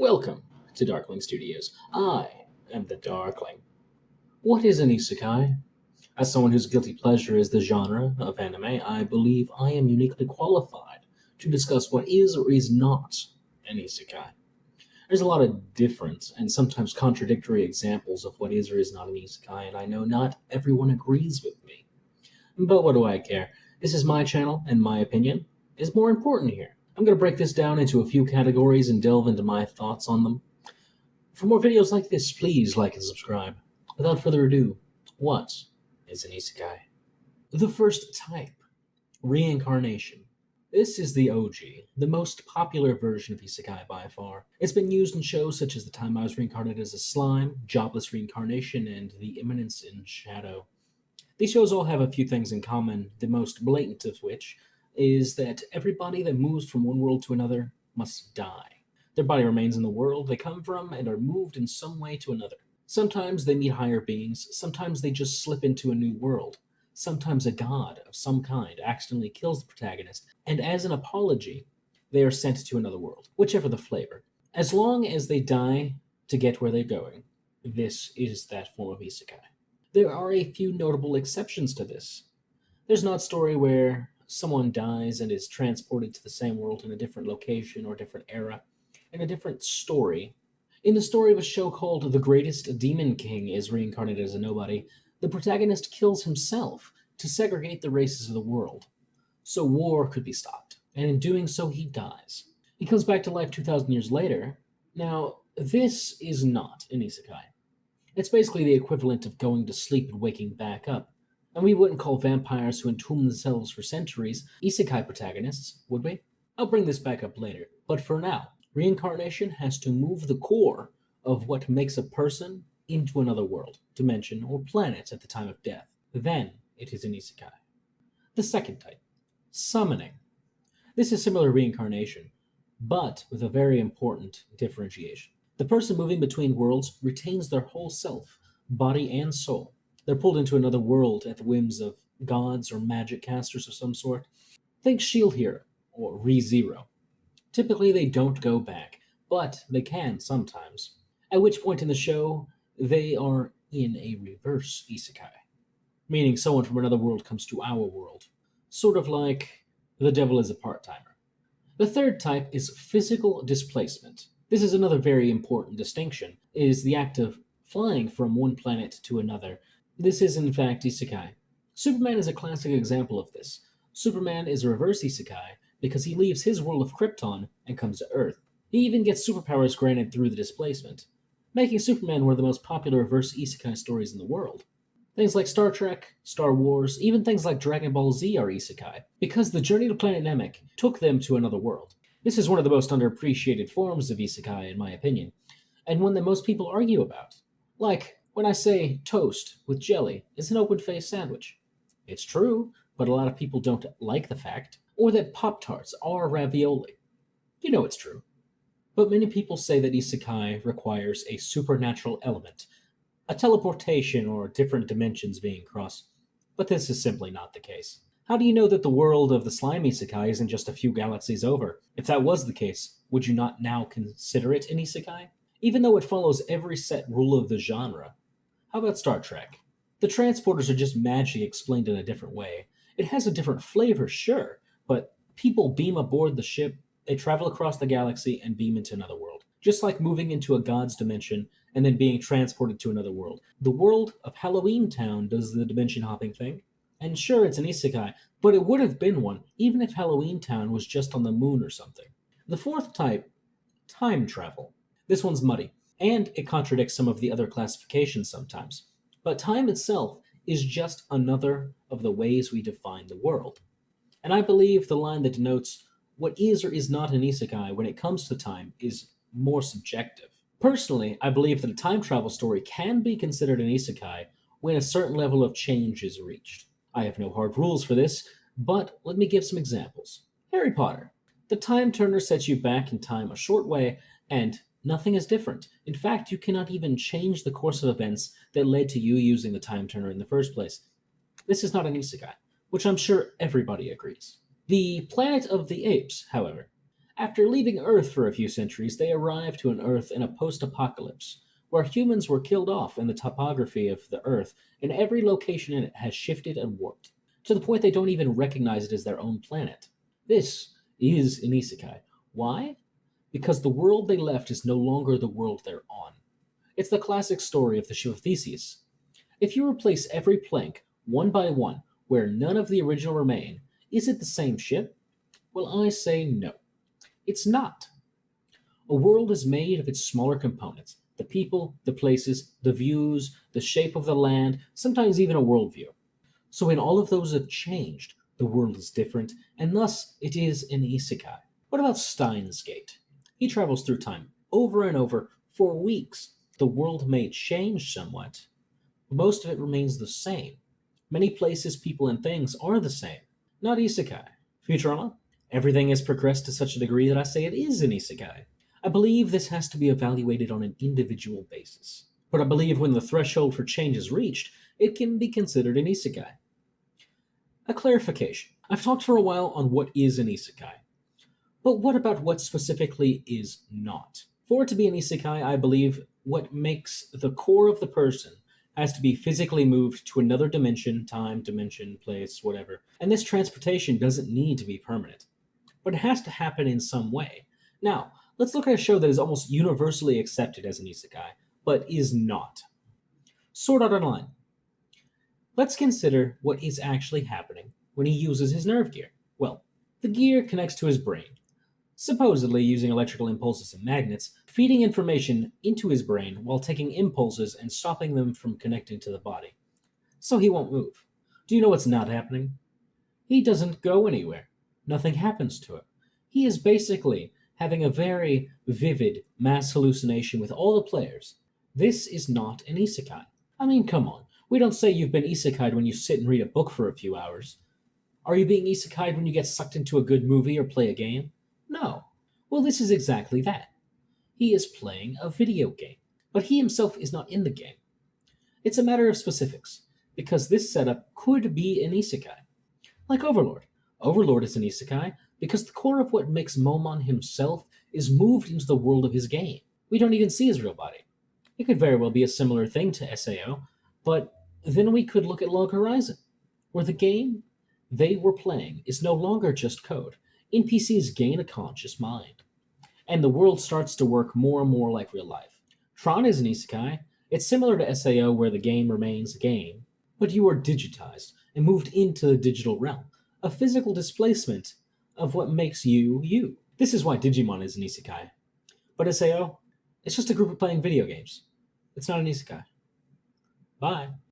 Welcome to Darkling-studios. I am the Darkling. What is an isekai? As someone whose guilty pleasure is the genre of anime, I believe I am uniquely qualified to discuss what is or is not an isekai. There's a lot of different and sometimes contradictory examples of what is or is not an isekai, and I know not everyone agrees with me. But what do I care? This is my channel, and my opinion is more important here. I'm going to break this down into a few categories and delve into my thoughts on them. For more videos like this, please like and subscribe. Without further ado, what is an isekai? The first type, reincarnation. This is the OG, the most popular version of isekai by far. It's been used in shows such as The Time I Was Reincarnated as a Slime, Jobless Reincarnation, and The Imminence in Shadow. These shows all have a few things in common, the most blatant of which is that everybody that moves from one world to another must die. Their body remains in the world they come from and are moved in some way to another. Sometimes they meet higher beings, sometimes they just slip into a new world. Sometimes a god of some kind accidentally kills the protagonist, and as an apology, they are sent to another world, whichever the flavor. As long as they die to get where they're going, this is that form of isekai. There are a few notable exceptions to this. There's not a story where someone dies and is transported to the same world in a different location or different era, in a different story. In the story of a show called The Greatest Demon King is Reincarnated as a Nobody, the protagonist kills himself to segregate the races of the world, so war could be stopped, and in doing so he dies. He comes back to life 2,000 years later. Now, this is not an isekai. It's basically the equivalent of going to sleep and waking back up. And we wouldn't call vampires who entomb themselves for centuries isekai protagonists, would we? I'll bring this back up later, but for now, reincarnation has to move the core of what makes a person into another world, dimension, or planet at the time of death. Then it is an isekai. The second type, summoning. This is similar to reincarnation, but with a very important differentiation. The person moving between worlds retains their whole self, body and soul. They're pulled into another world at the whims of gods or magic casters of some sort. Think Shield Hero or ReZero. Typically they don't go back, but they can sometimes. At which point in the show, they are in a reverse isekai, meaning someone from another world comes to our world. Sort of like the devil is a part-timer. The third type is physical displacement. This is another very important distinction, is the act of flying from one planet to another. This is in fact isekai. Superman is a classic example of this. Superman is a reverse isekai because he leaves his world of Krypton and comes to Earth. He even gets superpowers granted through the displacement, making Superman one of the most popular reverse isekai stories in the world. Things like Star Trek, Star Wars, even things like Dragon Ball Z are isekai, because the journey to Planet Namek took them to another world. This is one of the most underappreciated forms of isekai in my opinion, and one that most people argue about. Like, when I say toast with jelly is an open-faced sandwich. It's true, but a lot of people don't like the fact. Or that Pop-Tarts are ravioli. You know it's true. But many people say that isekai requires a supernatural element, a teleportation or different dimensions being crossed. But this is simply not the case. How do you know that the world of the slime isekai isn't just a few galaxies over? If that was the case, would you not now consider it an isekai? Even though it follows every set rule of the genre. How about Star Trek? The transporters are just magically explained in a different way. It has a different flavor, sure, but people beam aboard the ship, they travel across the galaxy and beam into another world. Just like moving into a god's dimension and then being transported to another world. The world of Halloween Town does the dimension hopping thing. And sure, it's an isekai, but it would have been one even if Halloween Town was just on the moon or something. The fourth type, time travel. This one's muddy, and it contradicts some of the other classifications sometimes. But time itself is just another of the ways we define the world. And I believe the line that denotes what is or is not an isekai when it comes to time is more subjective. Personally, I believe that a time travel story can be considered an isekai when a certain level of change is reached. I have no hard rules for this, but let me give some examples. Harry Potter. The time turner sets you back in time a short way, and nothing is different. In fact, you cannot even change the course of events that led to you using the time turner in the first place. This is not an isekai, which I'm sure everybody agrees. The Planet of the Apes, however. After leaving Earth for a few centuries, they arrive to an Earth in a post apocalypse, where humans were killed off and the topography of the Earth and every location in it has shifted and warped, to the point they don't even recognize it as their own planet. This is an isekai. Why? Because the world they left is no longer the world they're on. It's the classic story of the ship of Theseus. If you replace every plank, one by one, where none of the original remain, is it the same ship? Well, I say no. It's not. A world is made of its smaller components: the people, the places, the views, the shape of the land, sometimes even a worldview. So when all of those have changed, the world is different, and thus it is an isekai. What about Steins Gate? He travels through time over and over for weeks. The world may change somewhat, but most of it remains the same. Many places, people, and things are the same. Not isekai. Futurama? Everything has progressed to such a degree that I say it is an isekai. I believe this has to be evaluated on an individual basis. But I believe when the threshold for change is reached, it can be considered an isekai. A clarification. I've talked for a while on what is an isekai. But what about what specifically is not? For it to be an isekai, I believe what makes the core of the person has to be physically moved to another dimension, time, dimension, place, whatever. And this transportation doesn't need to be permanent, but it has to happen in some way. Now, let's look at a show that is almost universally accepted as an isekai, but is not. Sword Art Online. Let's consider what is actually happening when he uses his nerve gear. Well, the gear connects to his brain, supposedly using electrical impulses and magnets, feeding information into his brain while taking impulses and stopping them from connecting to the body. So he won't move. Do you know what's not happening? He doesn't go anywhere. Nothing happens to him. He is basically having a very vivid mass hallucination with all the players. This is not an isekai. I mean, come on. We don't say you've been isekai'd when you sit and read a book for a few hours. Are you being isekai'd when you get sucked into a good movie or play a game? No. Well, this is exactly that. He is playing a video game, but he himself is not in the game. It's a matter of specifics, because this setup could be an isekai. Like Overlord. Overlord is an isekai because the core of what makes Momon himself is moved into the world of his game. We don't even see his real body. It could very well be a similar thing to SAO, but then we could look at Log Horizon, where the game they were playing is no longer just code. NPCs gain a conscious mind, and the world starts to work more and more like real life. Tron is an isekai. It's similar to SAO, where the game remains a game, but you are digitized and moved into the digital realm, a physical displacement of what makes you you. This is why Digimon is an isekai. But SAO, it's just a group of playing video games. It's not an isekai. Bye.